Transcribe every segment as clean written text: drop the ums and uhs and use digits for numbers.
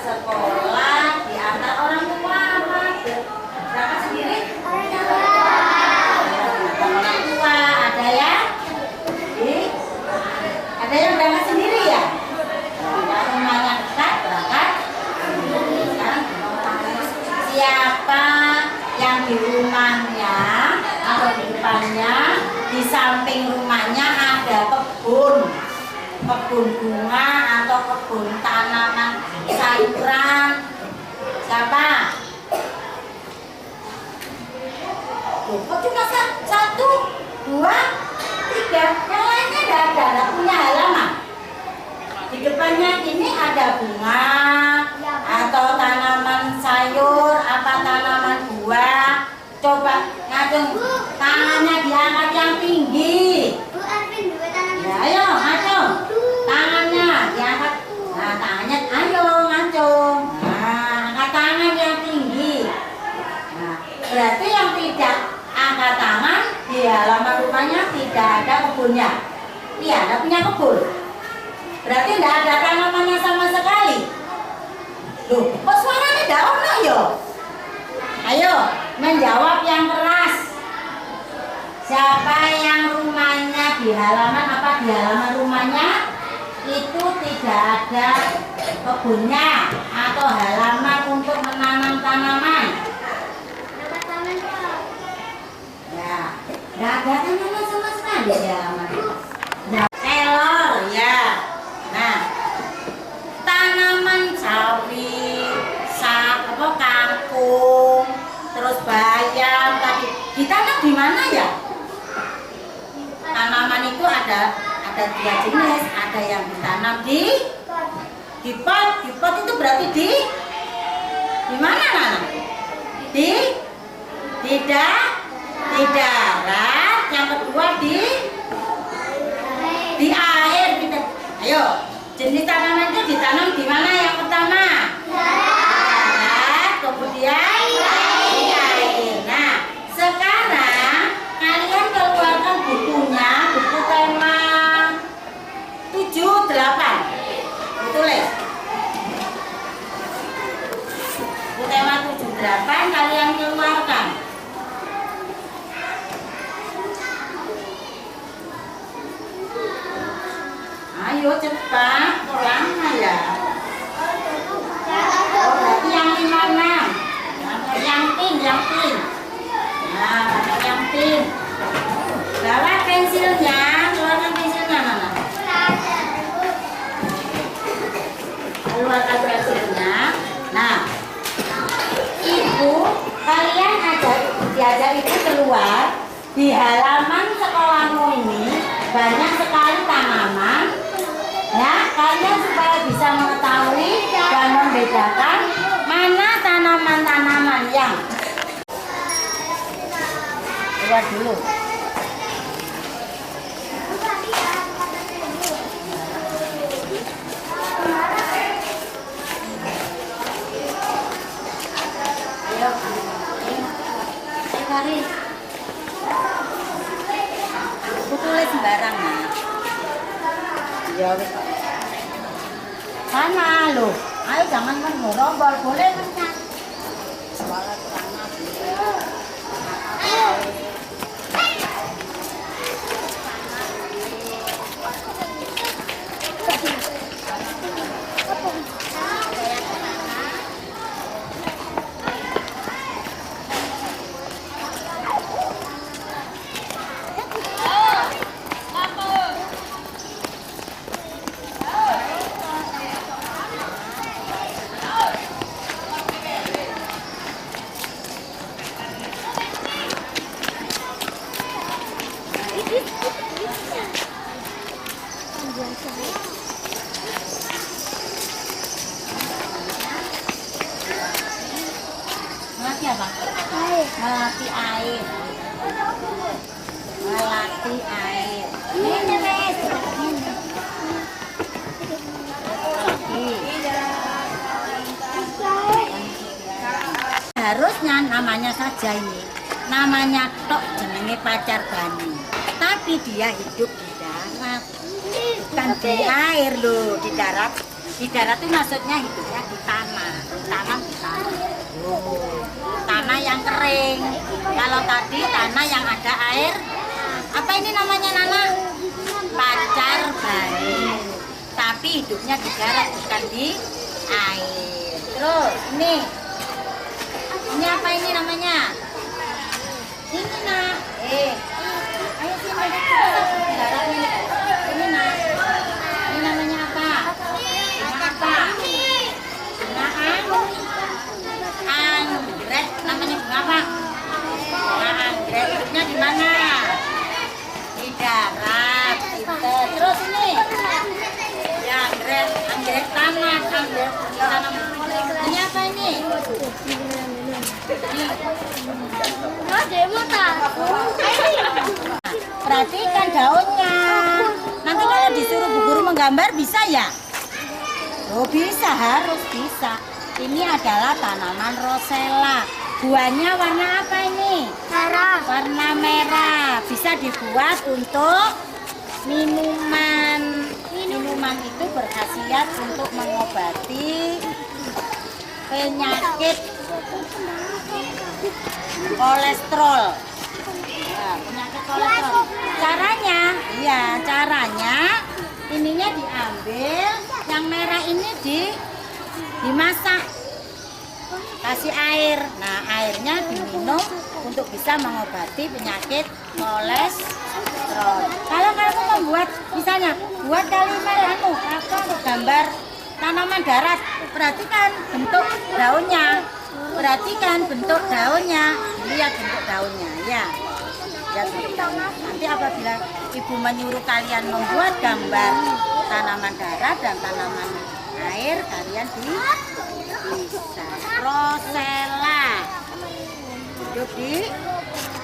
sekolah diantar orang tua apa? Berangkat sendiri? Orang tua ada ya? Ada yang berangkat sendiri ya? Rumahnya dekat berangkat. Sekarang siapa yang di rumahnya atau di depannya, di samping rumahnya ada kebun bunga atau kebun tanaman sayuran? Siapa? Kok cuma satu, dua, tiga, yang lainnya tidak punya halaman. Di depannya ini ada bunga atau tanaman sayur, apa tanaman buah. Coba ngacung, tangannya diangkat yang tinggi. Ya, ayo ngacung, tangannya diangkat. Nah, tangannya, ayo ngacung. Nah, angkat tangan yang tinggi. Nah, berarti yang tidak angkat tangan di halaman rumahnya tidak ada kebunnya. Iya, tidak punya kebun. Berarti tidak ada tanamannya sama sekali. Loh, kok suaranya tidak ono yo? Ayo, menjawab yang keras. Siapa yang rumahnya di halaman rumahnya itu tidak ada kebunnya atau halaman untuk menanam tanaman? Ya, tidak ada tanaman sama sekali di halaman. Kelor ya. Nah, tanaman sawi, kangkung, terus bayam tadi ditanam di mana ya? Tanaman itu ada dua jenis, ada yang ditanam di pot. Di pot itu berarti di mana nanam? Di darat. Yang kedua di air. Ayo, jenis tanaman itu ditanam di mana? Yang pertama darat, kemudian di air. Nah, sekarang kalian keluarkan bukunya, buku tema 7-8. Tulis buku tema 7-8, kalian keluarkan. Ayo cepat, kok lama ya? Oh, berarti yang 5-6. Yang pin. Nah, yang pin. Bawa pensilnya, keluarkan pensilnya mana? Keluarkan pensilnya. Nah, ibu, kalian diajak ibu keluar di halaman sekolahmu ini banyak sekali tanaman. Ya, kalian supaya bisa mengetahui dan membedakan mana tanaman-tanaman yang keluar dulu. Ayo, Garis. Aku tulis sembarangan. Ya, sana loh. Ayo jangan merombol, boleh kan? Suara sana. Melatih apa? Melatih air. Melatih air. Ini wes. Harusnya namanya saja ini. Namanya tok jenenge pacar Bani. Tapi dia hidup di darat. Bukan di air loh, di darat. Di darat tuh maksudnya hidupnya di tanah, tanam di tanah. Tanah yang kering. Kalau tadi tanah yang ada air. Apa ini namanya Nana? Pacar bayi. Tapi hidupnya di darat bukan di air. Terus ini apa ini namanya? Ini nak. Ayo sini di darat ini. Ini nak. Ini namanya apa? Bunga apa? Bunga anggrek. Namanya bunga apa? Bunga anggrek. Hidupnya di mana? Di darat. Terus ini. Ya, anggrek tanah, anggrek tanam. Ini apa ini? Perhatikan daunnya. Nanti kalau disuruh Bu Guru menggambar bisa ya? Oh bisa, harus bisa. Ini adalah tanaman rosella. Buahnya warna apa ini? Merah. Warna merah. Bisa dibuat untuk minuman. Minuman itu berkhasiat untuk mengobati penyakit kolesterol. Nah, penyakit kolesterol. Caranya ininya diambil, yang merah ini dimasak, kasih air. Nah, airnya diminum untuk bisa mengobati penyakit kolesterol. Kalau kamu membuat, misalnya buat kalimat gambar tanaman darat, perhatikan bentuk daunnya. Perhatikan bentuk daunnya, lihat bentuk daunnya ya. Lihat bentuk daunnya. Nanti apabila ibu menyuruh kalian membuat gambar tanaman darat dan tanaman air, kalian bisa. Rosella hidup di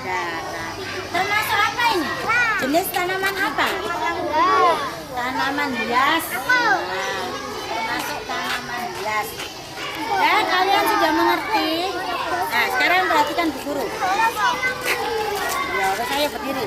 darat. Termasuk apa ini? Jenis tanaman apa? Tanaman hias. Nah, termasuk tanaman hias. Ya, kalian sudah mengerti. Nah, sekarang perhatikan Bu Guru. Ya, udah saya berdiri.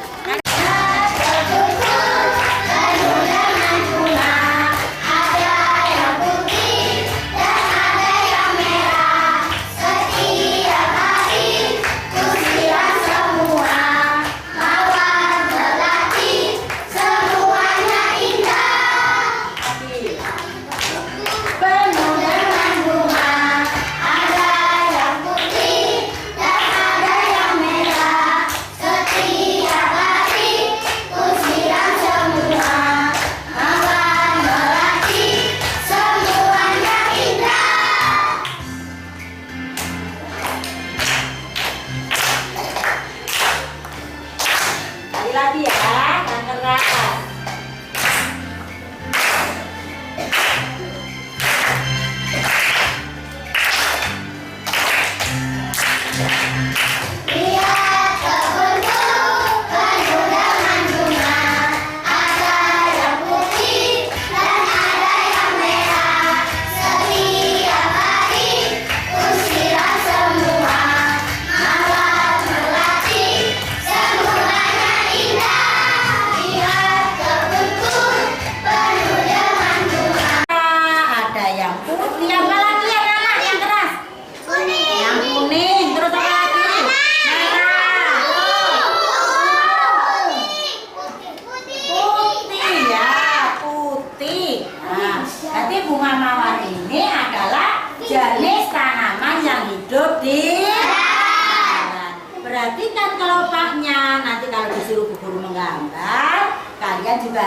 Lagi ya, yang keras. Bunga mawar ini adalah jenis tanaman yang hidup di darat. Perhatikan kelopaknya. Nanti kalau disuruh Bu Guru menggambar, kalian juga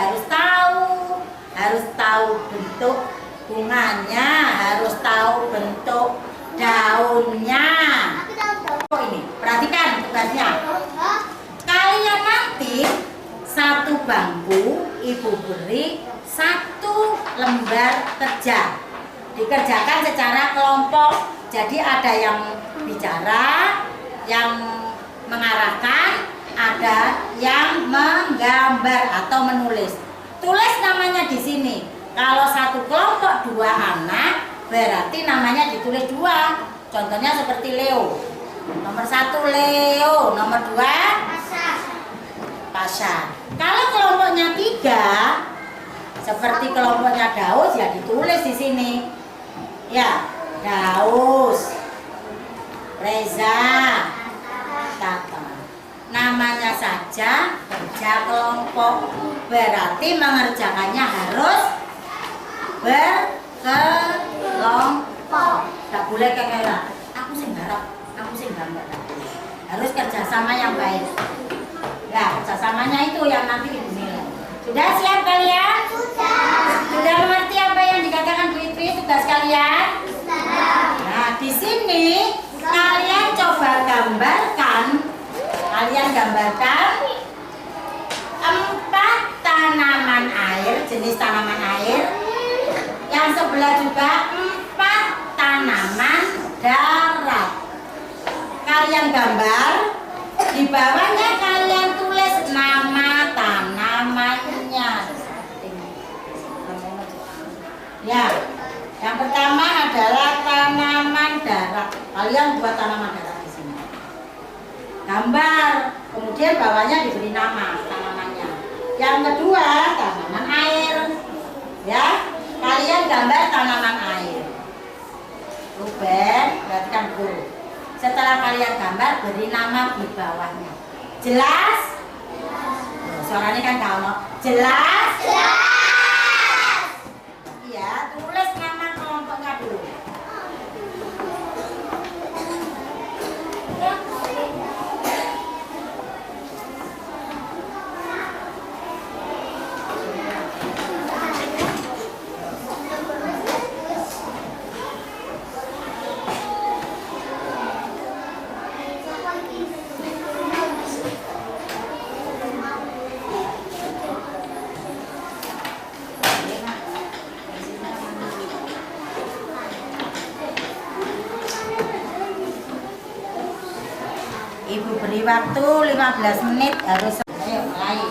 harus tahu bentuk bunganya, harus tahu bentuk daunnya. Ini perhatikan tugasnya. Kalian nanti satu bangku ibu beri 1 lembar kerja, dikerjakan secara kelompok. Jadi ada yang bicara, yang mengarahkan, ada yang menggambar atau menulis. Tulis namanya di sini. Kalau satu kelompok 2 anak, berarti namanya ditulis 2. Contohnya seperti Leo. Nomor 1 Leo, nomor 2 Pasha. Kalau kelompoknya 3, Seperti kelompoknya Daus ya ditulis di sini. Ya, Daus, Reza, Tata. Namanya saja kerja kelompok, berarti mengerjakannya harus berkelompok. Tidak boleh kekelan. Aku sing garap, aku sing gambar. Harus kerjasama yang baik. Ya, kerjasamanya itu yang nanti dinilai. Sudah siap kalian? Sudah mengerti apa yang dikatakan Bu Itri tugas kalian? Nah, di sini kalian coba gambarkan. Kalian gambarkan 4 tanaman air, jenis tanaman air. Yang sebelah juga 4 tanaman darat. Kalian gambar, di bawahnya kalian tulis nama tanamannya. Ya, yang pertama adalah tanaman darat. Kalian buat tanaman darat di sini. Gambar, kemudian bawahnya diberi nama tanamannya. Yang kedua, tanaman air. Ya, kalian gambar tanaman air. Ruben, perhatikan guru. Setelah kalian gambar, beri nama di bawahnya. Jelas? Suaranya kan kamu. Jelas? Jelas. Iya, tulis nama kelompoknya dulu. Ibu beri waktu 15 menit harus. Ayo mulai.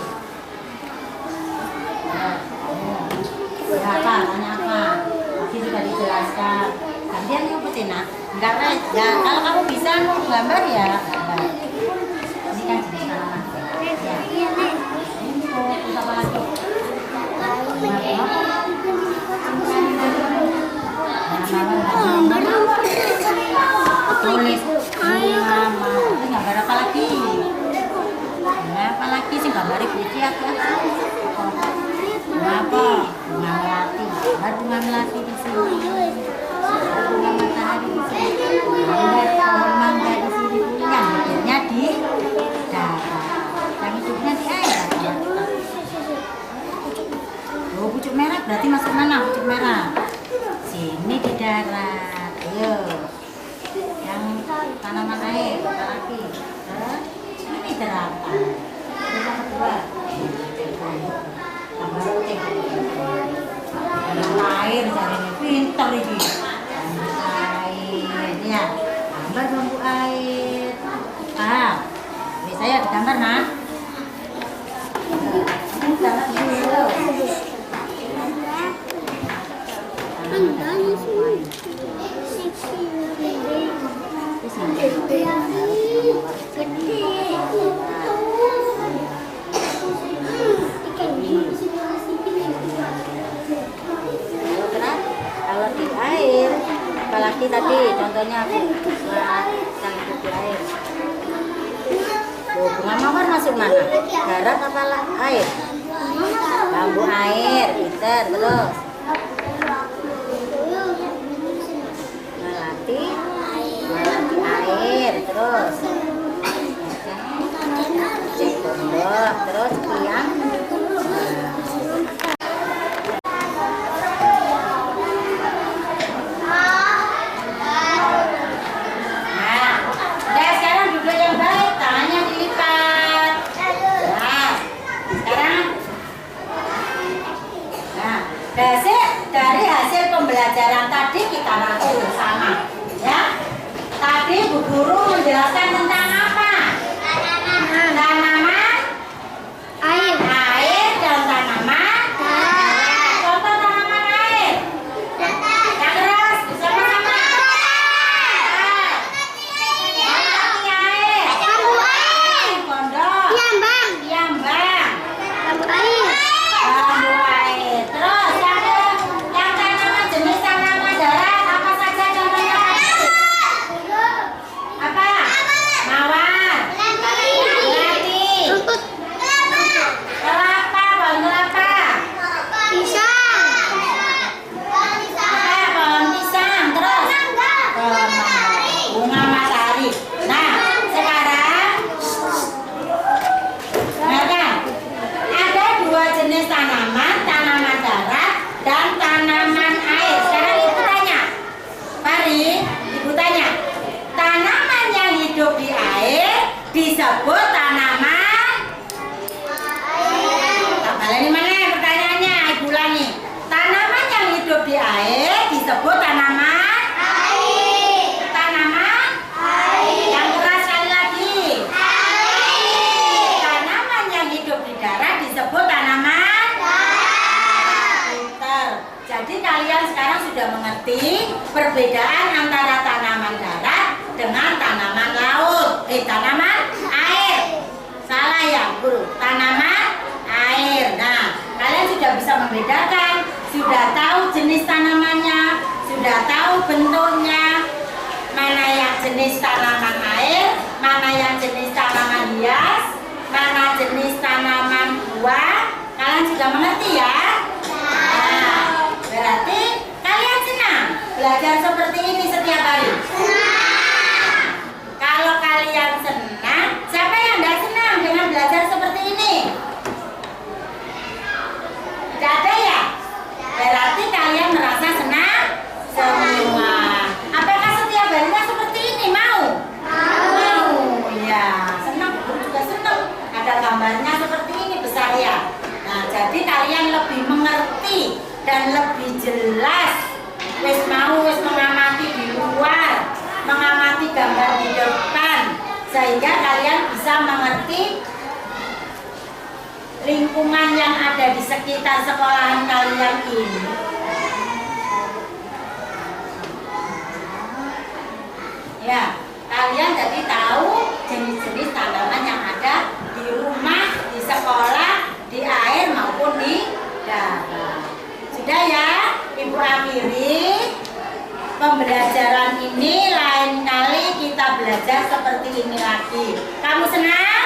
Apa? Tanya apa? Tadi sudah dijelaskan. Gantian yuk Petina. Enggak ya, kalau kamu bisa mau gambar ya. Ini kan jenis tanaman. Ya. Ini apa lagi? Tulis nama. Ini gambar apa lagi? Nah, apa lagi sih gambar ibu ya? Apa? Bunga melati. Gambar bunga melati di sini. Bunga matahari di sini. Gambar pohon mangga di sini. Yang hidupnya di darat. Yang hidupnya di air. Oh, pucuk merah berarti masuk mana? Pucuk merah. Sini di darat. Ayo. Yang tanaman air apa lagi? Ini daratan. Yang kedua. Gambar putih. Air cari ini pintar ini. Air ya. Gambar bambu air. Ah, bisa ya digambar nah. Ini gambar dulu. Kalau di air, apalagi tadi contohnya yang di air. Bunga mawar masuk mana? Darat apa air? Bambu air, Peter, terus melati air, terus cek tombok, terus tiang. That's disebut tanaman air. Tanaman air. Yang keras sekali lagi. Air. Tanaman yang hidup di darat disebut tanaman darat. Pinter. Jadi kalian sekarang sudah mengerti perbedaan antara tanaman darat dengan tanaman laut. Tanaman air. Salah ya, Guru. Tanaman air. Nah, kalian sudah bisa membedakan, sudah tahu jenis tanamannya, sudah tahu bentuknya, mana yang jenis tanaman air, mana yang jenis tanaman hias, mana jenis tanaman buah. Kalian sudah mengerti ya? Nah, berarti kalian senang belajar seperti ini setiap hari? Senang. Kalau kalian senang, siapa yang tidak senang dengan belajar seperti ini? Tidak ada ya? Berarti kalian merasa senang semua. Apakah setiap harinya seperti ini? Mau? Mau. Ya, senang. Guru juga senang. Ada gambarnya seperti ini besar ya. Nah, jadi kalian lebih mengerti dan lebih jelas. Wis mau wis mengamati di luar, mengamati gambar di depan, sehingga kalian bisa mengerti lingkungan yang ada di sekitar sekolahan kalian ini. Ya, kalian jadi tahu jenis-jenis tanaman yang ada di rumah, di sekolah, di air maupun di darat. Sudah ya, Ibu akhiri pembelajaran ini. Lain kali kita belajar seperti ini lagi. Kamu senang?